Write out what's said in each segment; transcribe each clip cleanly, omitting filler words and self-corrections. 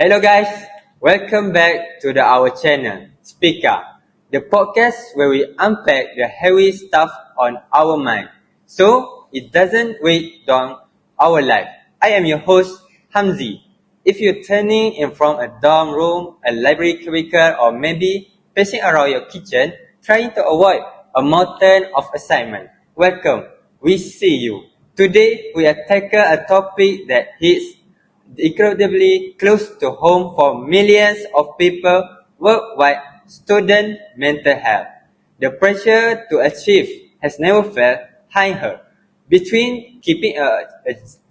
Hello guys, welcome back to our channel, Speaker, the podcast where we unpack the heavy stuff on our mind so it doesn't weigh down our life. I am your host, Hamzi. If you're turning in from a dorm room, a library cubicle, or maybe pacing around your kitchen, trying to avoid a mountain of assignment, welcome, we see you. Today, we are tackle a topic that hits incredibly close to home for millions of people worldwide: student mental health. The pressure to achieve has never felt higher. Between keeping a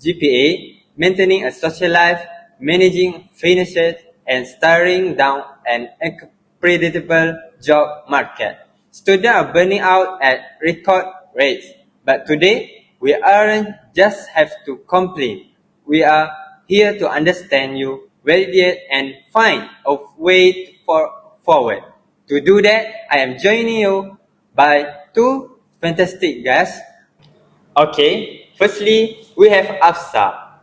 GPA, maintaining a social life, managing finances, and staring down an unpredictable job market, students are burning out at record rates. But today, we aren't just have to complain. We are here to understand you, validate, and find a way forward. To do that, I am joining you by two fantastic guests. Okay, firstly, we have Afsa,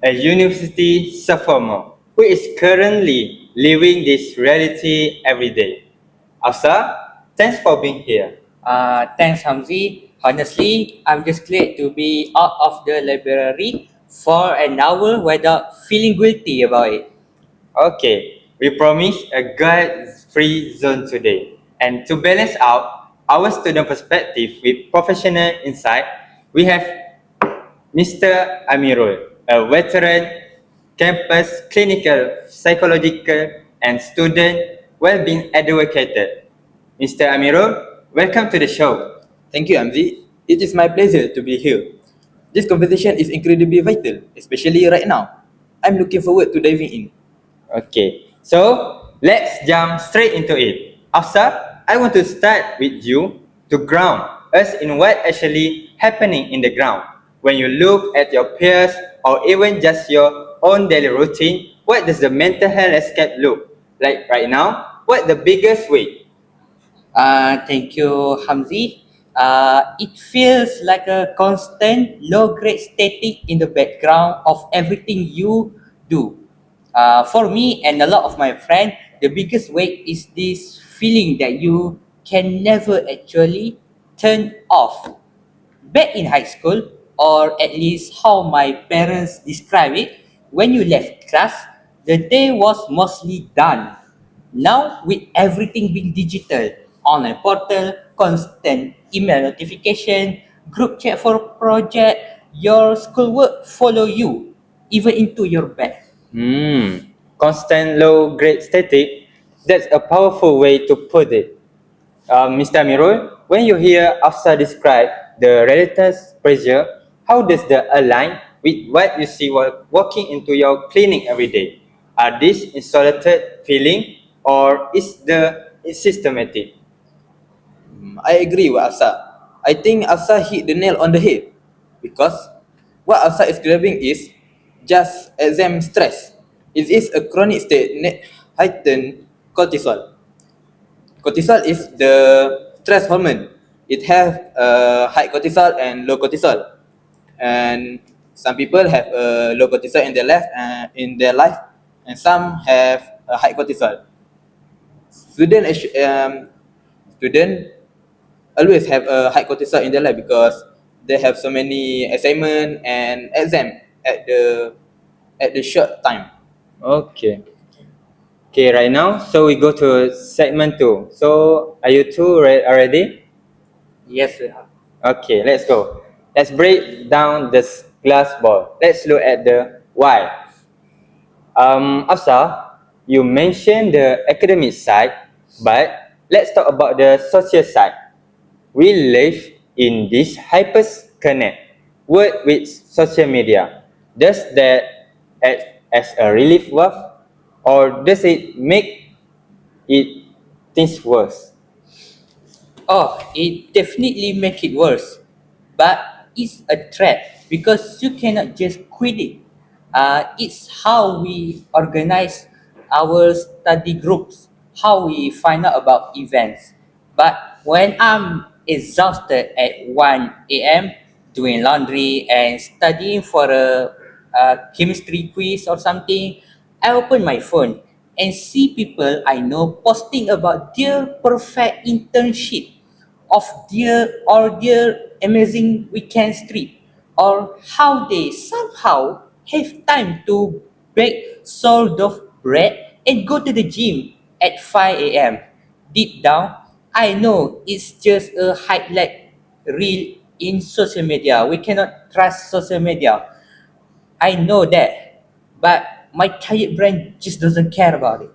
a university sophomore who is currently living this reality every day. Afsa, thanks for being here. Thanks, Hamzi. Honestly, I'm just glad to be out of the library for an hour without feeling guilty about it. Okay, we promise a guide-free zone today. And to balance out our student perspective with professional insight, we have Mr. Amirul, a veteran campus clinical, psychological, and student well-being advocate. Mr. Amirul, welcome to the show. Thank you, Amzi. It is my pleasure to be here. This conversation is incredibly vital, especially right now. I'm looking forward to diving in. Okay, so let's jump straight into it. Afsar, I want to start with you to ground us in what actually happening in the ground. When you look at your peers or even just your own daily routine, what does the mental health landscape look like right now? What the biggest way? Thank you, Hamzi. It feels like a constant low-grade static in the background of everything you do. For me and a lot of my friends, the biggest weight is this feeling that you can never actually turn off. Back in high school, or at least how my parents describe it, when you left class, the day was mostly done. Now, with everything being digital, online portal, constant email notification, group chat for project, your schoolwork follow you, even into your bed. Constant low grade static. That's a powerful way to put it. Mr. Amirul, when you hear Afsa describe the relentless pressure, how does that align with what you see while walking into your clinic every day? Are these isolated feeling or is it systematic? I agree with Afsa. I think Afsa hit the nail on the head because what Afsa is describing is just exam stress. It is a chronic state heightened cortisol. Cortisol is the stress hormone. It has high cortisol and low cortisol, and some people have a low cortisol in their life, and some have a high cortisol. Student student always have a high cortisol in their life because they have so many assignment and exam at the short time. Okay. Okay, right now, so we go to segment 2. So, are you two ready? Yes, we have. Okay, let's go. Let's break down this glass ball. Let's look at the why. Afsa, you mentioned the academic side, but let's talk about the social side. We live in this hyper-connect world with social media. Does that act as a relief valve, or does it make it things worse? Oh, it definitely make it worse, but it's a threat because you cannot just quit it. It's how we organize our study groups, how we find out about events. But when I'm exhausted at 1 a.m. doing laundry and studying for a chemistry quiz or something, I open my phone and see people I know posting about their perfect internship, of their amazing weekend trip, or how they somehow have time to bake sourdough bread and go to the gym at 5 a.m. Deep down, I know it's just a highlight reel in social media. We cannot trust social media. I know that, but my tired brain just doesn't care about it.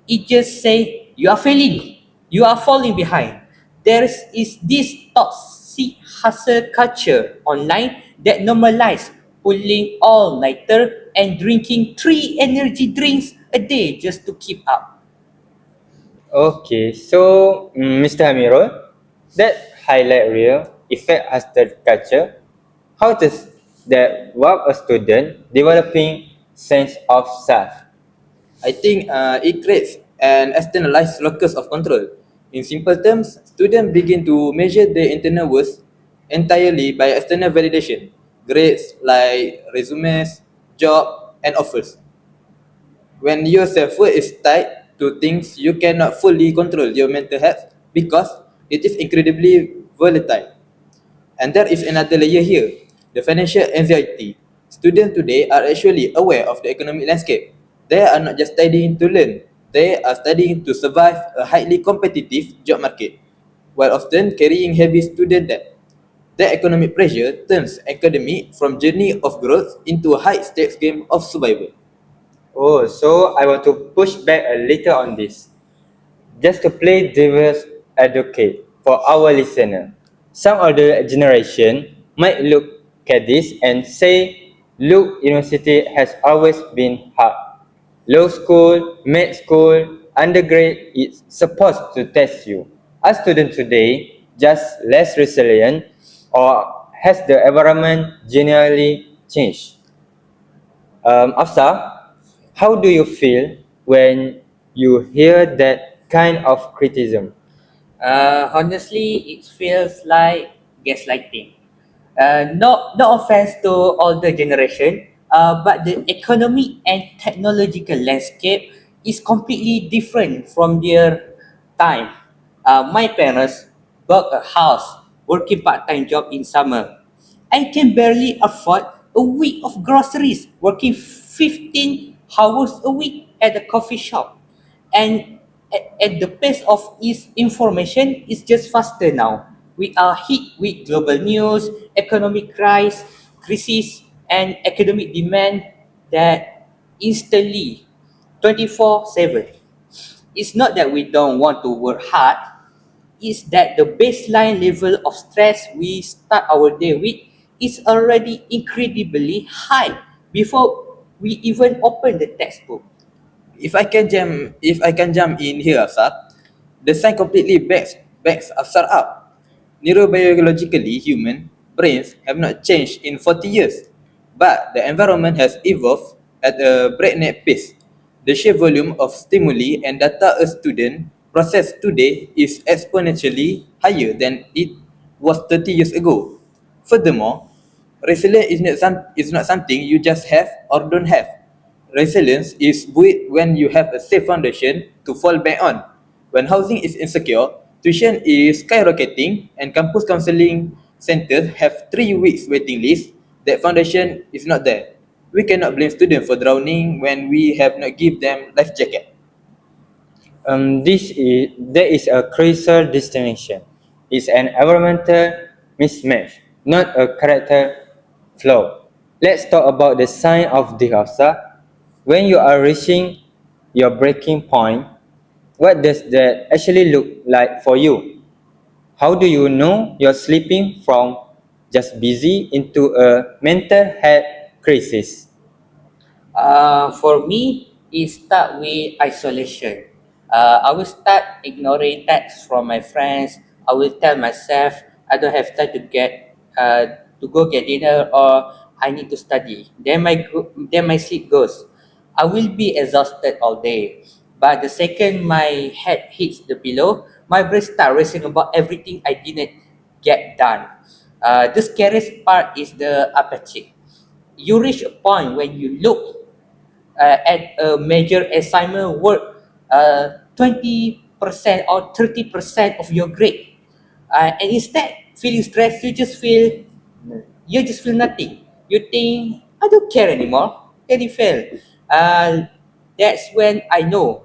It just say you are failing, you are falling behind. Is this toxic hustle culture online that normalize pulling all nighter and drinking 3 energy drinks a day just to keep up. Okay, so Mr. Amirul, that highlight reel effect has the culture. How does that work a student developing sense of self? I think it creates an externalized locus of control. In simple terms, students begin to measure their internal worth entirely by external validation, grades like resumes, job, and offers. When your self-worth is tied to things you cannot fully control your mental health because it is incredibly volatile. And there is another layer here, the financial anxiety. Students today are actually aware of the economic landscape. They are not just studying to learn, they are studying to survive a highly competitive job market, while often carrying heavy student debt. That economic pressure turns academic from journey of growth into a high-stakes game of survival. Oh, so I want to push back a little on this. Just to play devil's advocate for our listener. Some older generation might look at this and say, look, university has always been hard. Law school, med school, undergrad is supposed to test you. Are students today just less resilient or has the environment generally changed? Afsa, how do you feel when you hear that kind of criticism? Honestly, it feels like gaslighting. No offense to older generation, but the economic and technological landscape is completely different from their time. My parents bought a house, working part-time job in summer. I can barely afford a week of groceries, working 15 hours a week at a coffee shop. And at the pace of its information is just faster now. We are hit with global news, economic crisis, and academic demand that instantly 24/7. It's not that we don't want to work hard, it's that the baseline level of stress we start our day with is already incredibly high before we even open the textbook. If I can jump in here, Afsar, the science completely backs Afsar up. Neurobiologically, human brains have not changed in 40 years, but the environment has evolved at a breakneck pace. The sheer volume of stimuli and data a student process today is exponentially higher than it was 30 years ago. Furthermore, resilience is not something you just have or don't have. Resilience is built when you have a safe foundation to fall back on. When housing is insecure, tuition is skyrocketing, and campus counseling centers have 3 weeks waiting list, that foundation is not there. We cannot blame students for drowning when we have not give them life jacket. There is a crucial distinction. It's an environmental mismatch, not a character flaw. Let's talk about the sign of the Hafsa. When you are reaching your breaking point, what does that actually look like for you? How do you know you're slipping from just busy into a mental health crisis? For me, it start with isolation. I will start ignoring texts from my friends. I will tell myself I don't have time to go get dinner or I need to study. Then my sleep goes. I will be exhausted all day. But the second my head hits the pillow, my brain start racing about everything I didn't get done. The scariest part is the apathy. You reach a point when you look at a major assignment work 20% or 30% of your grade. And instead, feeling stressed, you just feel nothing. You think, I don't care anymore. Then you fail. Uh, that's when I know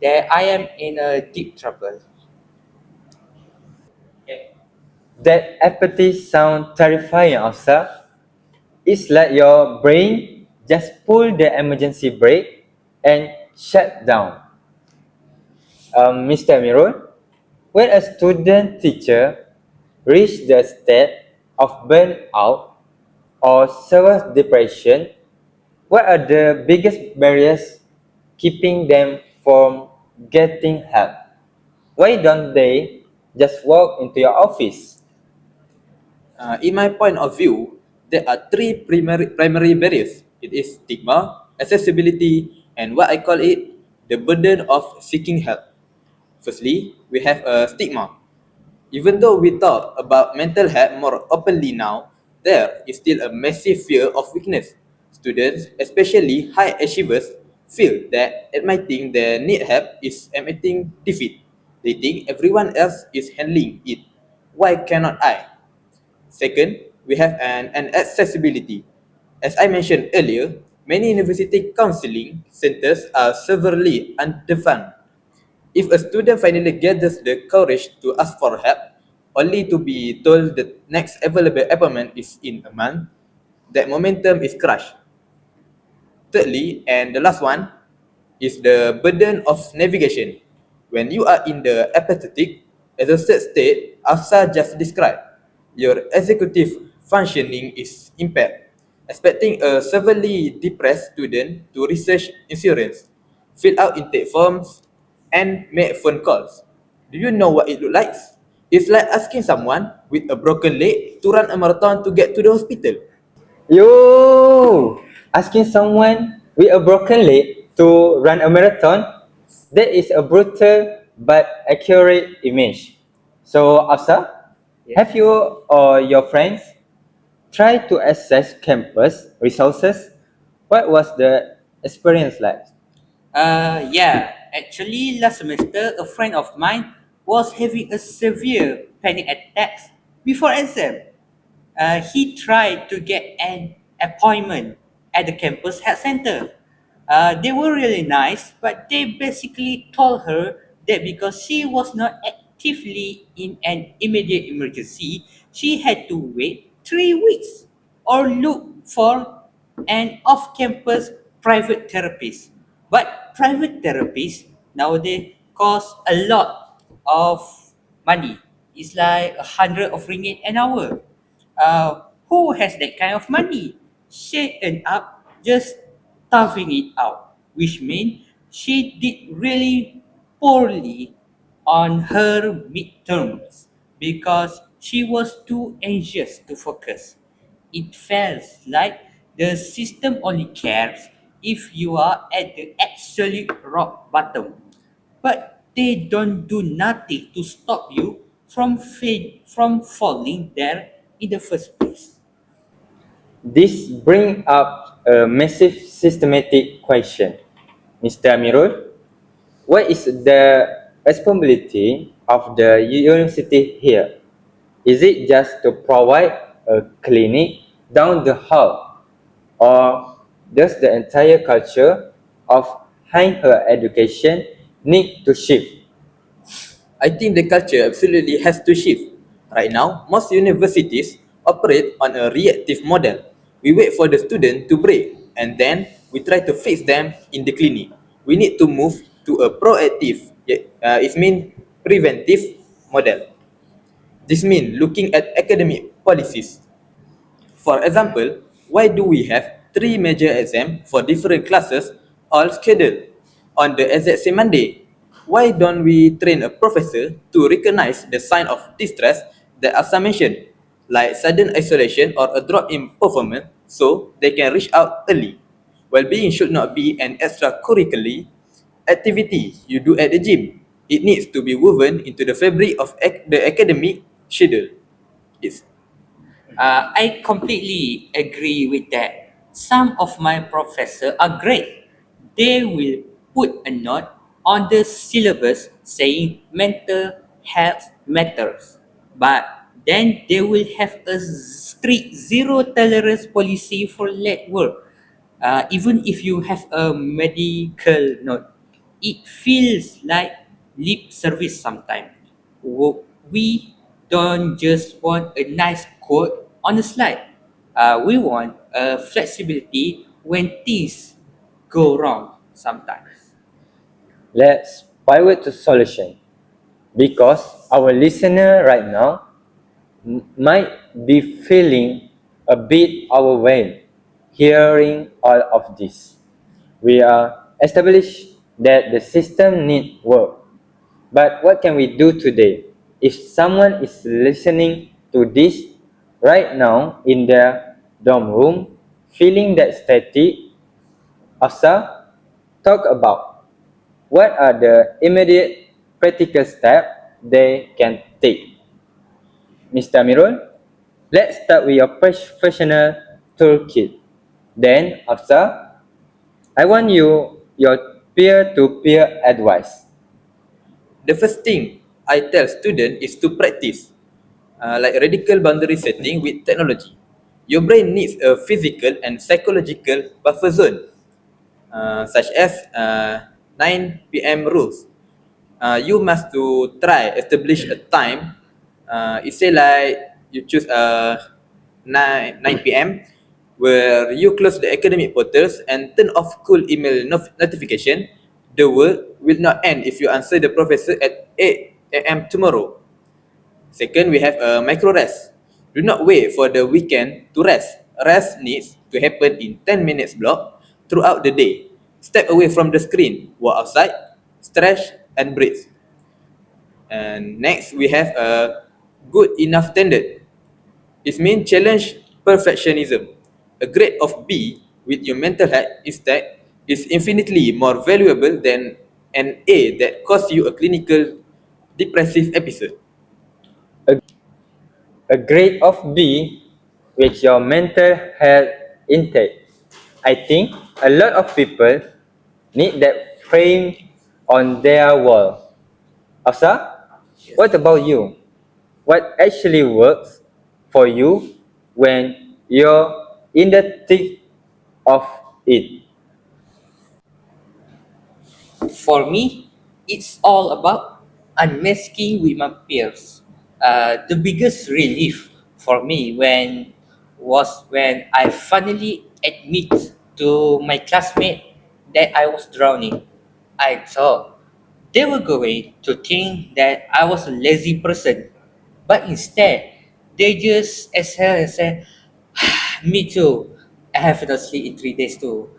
that I am in a deep trouble. That apathy sounds terrifying, Afsa. It's like your brain just pulled the emergency brake and shut down. Mr. Mirun, when a student teacher reach the state of burnout or severe depression, what are the biggest barriers keeping them from getting help? Why don't they just walk into your office? In my point of view, there are three primary barriers. It is stigma, accessibility, and what I call it the burden of seeking help. Firstly, we have a stigma. Even though we talk about mental health more openly now, there is still a massive fear of weakness. Students, especially high achievers, feel that admitting they need help is admitting defeat. They think everyone else is handling it. Why cannot I? Second, we have an accessibility. As I mentioned earlier, many university counseling centers are severely underfunded. If a student finally gathers the courage to ask for help, only to be told the next available appointment is in a month, that momentum is crushed. Thirdly, and the last one, is the burden of navigation. When you are in the apathetic, exhausted state, Afsa just described, your executive functioning is impaired. Expecting a severely depressed student to research insurance, fill out intake forms, and make phone calls. Do you know what it looks like? It's like asking someone with a broken leg to run a marathon to get to the hospital. Yo! Asking someone with a broken leg to run a marathon? That is a brutal but accurate image. So, Afsa, Yeah. have you or your friends tried to access campus resources? What was the experience like? Yeah, actually, last semester, a friend of mine was having a severe panic attack before exam. He tried to get an appointment at the campus health center. They were really nice, but they basically told her that because she was not actively in an immediate emergency, she had to wait 3 weeks or look for an off campus private therapist. But private therapists nowadays cost a lot of money. It's like 100 of ringgit an hour. Who has that kind of money? She ended up just toughing it out, which means she did really poorly on her midterms because she was too anxious to focus. It feels like the system only cares if you are at the absolute rock bottom, but they don't do nothing to stop you from falling there in the first place. This brings up a massive systematic question. Mr. Amirul, what is the responsibility of the university here? Is it just to provide a clinic down the hall, or does the entire culture of higher education need to shift? I think the culture absolutely has to shift. Right now, most universities operate on a reactive model. We wait for the student to break and then we try to fix them in the clinic. We need to move to a proactive, it means preventive model. This means looking at academic policies. For example, why do we have three major exams for different classes all scheduled on the exact same Monday? Why don't we train a professor to recognize the sign of distress that Asa mentioned, like sudden isolation or a drop in performance, so they can reach out early? Well-being should not be an extracurricular activity you do at the gym. It needs to be woven into the fabric of the academic schedule. It's I completely agree with that. Some of my professors are great, they will put a note on the syllabus saying mental health matters. But then they will have a strict zero tolerance policy for late work. Even if you have a medical note, it feels like lip service sometimes. We don't just want a nice quote on a slide. We want flexibility when things go wrong sometimes. Let's pivot to solution because our listener right now might be feeling a bit overwhelmed hearing all of this. We are established that the system needs work. But what can we do today? If someone is listening to this right now in their dorm room, feeling that static, Afsa, talk about what are the immediate practical steps they can take. Mr. Mirul, let's start with your professional toolkit. Then, Afsa, I want your peer-to-peer advice. The first thing I tell students is to practice, like radical boundary setting with technology. Your brain needs a physical and psychological buffer zone, such as 9 p.m. rules. You must to try establish a time. It say like you choose 9 p.m. where you close the academic portals and turn off cool email notification. The world will not end if you answer the professor at 8 a.m. tomorrow. Second, we have a micro rest. Do not wait for the weekend to rest. Rest needs to happen in 10 minutes block throughout the day. Step away from the screen, walk outside, stretch and breathe. And next, we have a good enough standard. It means challenge perfectionism. A grade of B with your mental health is infinitely more valuable than an A that costs you a clinical depressive episode. A grade of B with your mental health intake. I think a lot of people need that frame on their wall. Afsa, what about you? What actually works for you when you're in the thick of it? For me, it's all about unmasking with my peers. The biggest relief for me when I finally admit to my classmate that I was drowning. I thought they were going to think that I was a lazy person, but instead they just exhale and say, "Me too. I have not sleep in 3 days too."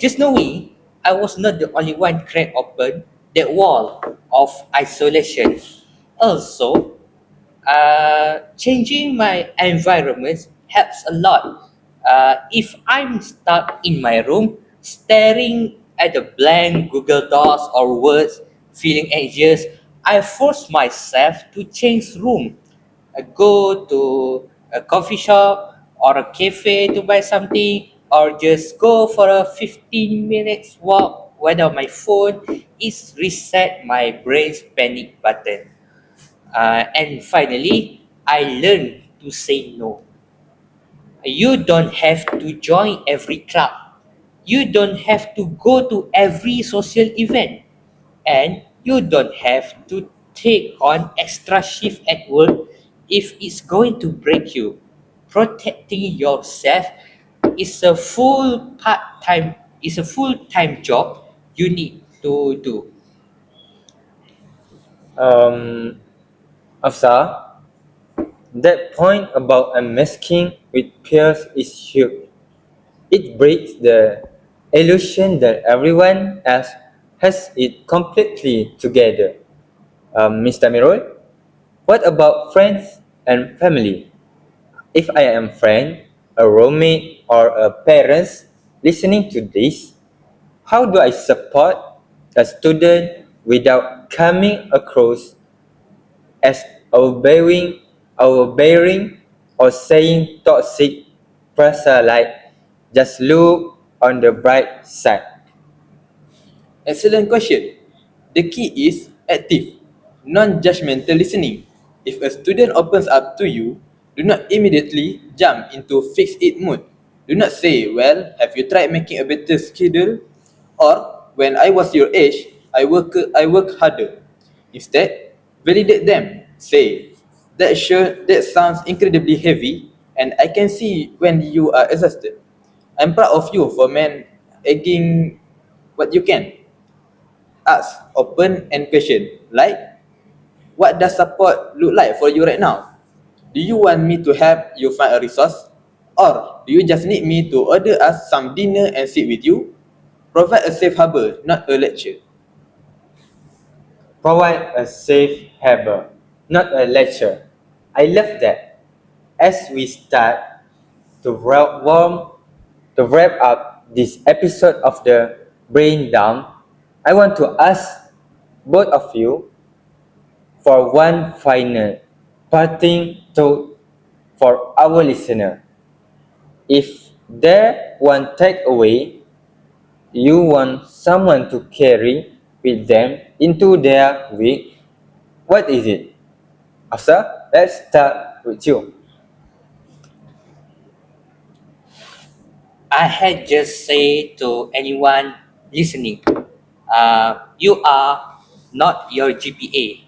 Just knowing I was not the only one cracked open that wall of isolation. Also, changing my environment helps a lot. If I'm stuck in my room, staring at the blank Google Docs or words, feeling anxious, I force myself to change room. I go to a coffee shop or a cafe to buy something, or just go for a 15 minutes walk without my phone is reset my brain's panic button. And finally, I learned to say no. You don't have to join every club. You don't have to go to every social event. And you don't have to take on extra shift at work if it's going to break you. Protecting yourself is a full-time job you need to do. Um, Afsa, that point about unmasking with peers is huge. It breaks the illusion that everyone else has it completely together. Mr. Mirol, what about friends and family? If I am friend, a roommate, or a parent listening to this, how do I support a student without coming across as overbearing, or saying toxic pressure like just look on the bright side? Excellent question. The key is active, non-judgmental listening. If a student opens up to you, do not immediately jump into fix-it mode. Do not say, well, have you tried making a better schedule? Or, when I was your age, I work harder. Instead, validate them. Say, that sounds incredibly heavy, and I can see when you are exhausted. I'm proud of you for egging what you can. Ask open and question, like, what does support look like for you right now? Do you want me to help you find a resource? Or do you just need me to order us some dinner and sit with you? Provide a safe harbor, not a lecture. Provide a safe harbor, not a lecture. I love that. As we start to wrap up this episode of the Brain Dump, I want to ask both of you for one final parting thought for our listener. If there one takeaway you want someone to carry with them into their week, what is it? Afsa, let's start with you. I had just say to anyone listening, you are not your GPA.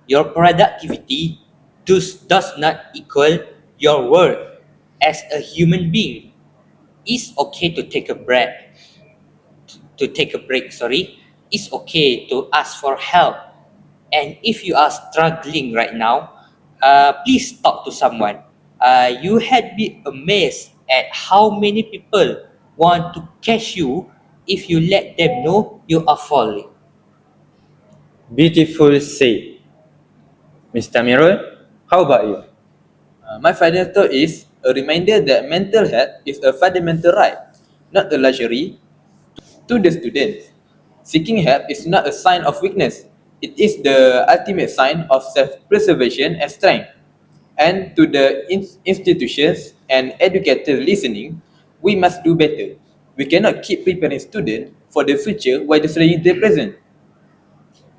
Your productivity does not equal your worth as a human being. It's okay to take a break. It's okay to ask for help. And if you are struggling right now, please talk to someone. You had be amazed at how many people want to catch you if you let them know you are falling. Beautiful say. Mr. Mirul, how about you? My final thought is a reminder that mental health is a fundamental right, not a luxury. To the students, seeking help is not a sign of weakness. It is the ultimate sign of self-preservation and strength. And to the institutions and educators listening, we must do better. We cannot keep preparing students for the future while destroying the present.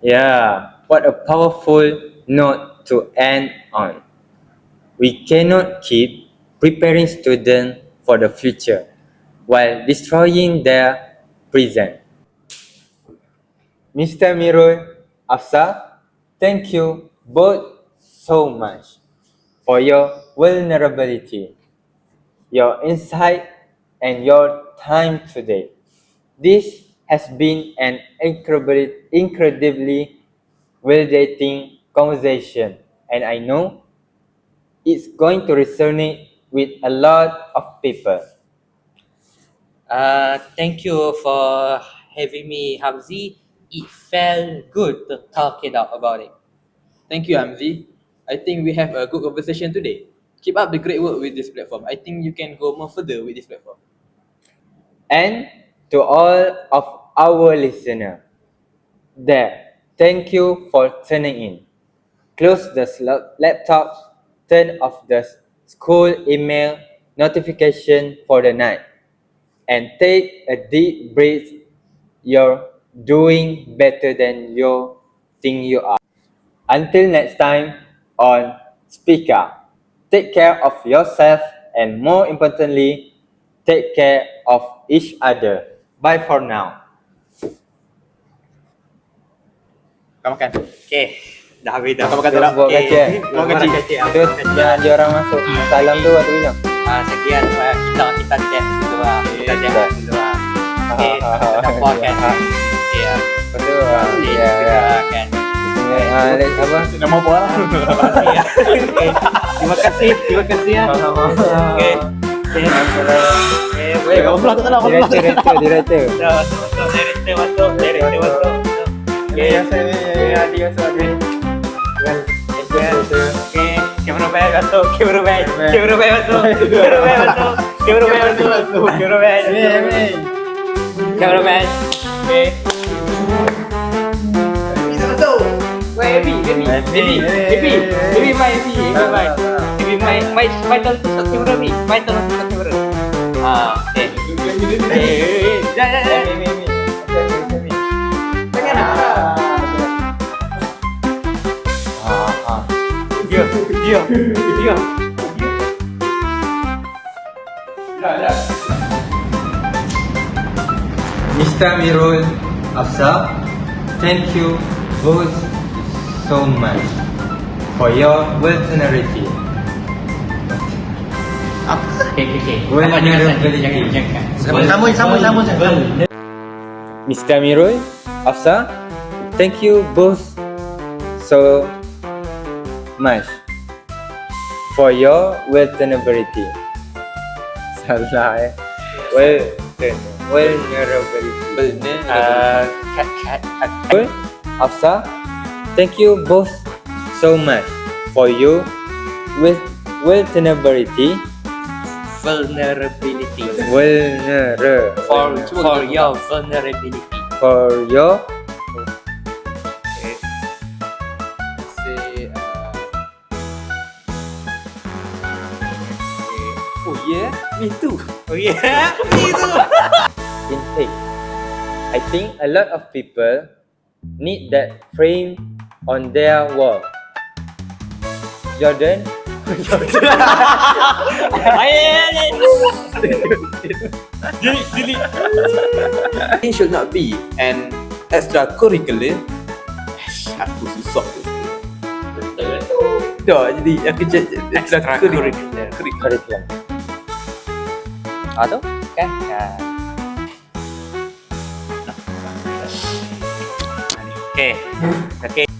Yeah, what a powerful note to end on. We cannot keep preparing students for the future while destroying their present. Mr. Mirul, Afsa, thank you both so much for your vulnerability, your insight, and your time today. This has been an incredibly validating conversation, and I know it's going to resonate with a lot of people. Thank you for having me, Hamzi. It felt good to talk it out about it. Thank you, Hamzi. I think we have a good conversation today. Keep up the great work with this platform. I think you can go more further with this platform. And to all of our listeners there, thank you for tuning in. Close the laptops, turn off the school email notification for the night, and take a deep breath. You're doing better than you think you are. Until next time on Speaker, take care of yourself and more importantly, take care of each other. Bye for now. Kau makan. Okay, dah habis dah. Kau makan tu Terus lah. buat Okay. kacik. Buat kacik. Terus jangan dia orang masuk. Salam tu waktu bilang. Sekian kita chat dulu lah. Kita chat Okay. dulu lah. Okay, kita podcast. Okay, Lepas tu, ya, ya. kan. Apa? Nama apa lah? Terima kasih ya. Okay. Boleh, kau pulang tak lah. Director. Director masuk. Okay. Dia masuk. Okay. Cameraman masuk. Cameraman masuk. Cameraman. Okay. Baby, my turn to start camera, baby. My turn to start camera. Okay. Mr. Amirul, Afsa, thank you both so much for your vulnerability. Mr. Amirul, Afsa, thank you both so much for your vulnerability. Salah vulnerability. Afsa, thank you both so much for your vulnerability. Vulnerability. For your vulnerability. For your Say, oh yeah, me too. Oh yeah, me too. intake. I think a lot of people need that frame on their wall. Jordan, It should not be an extracurricular. Aku susah tu. Dah jadi aku jadi extracurricular. curriculum. Atau kan? Okay.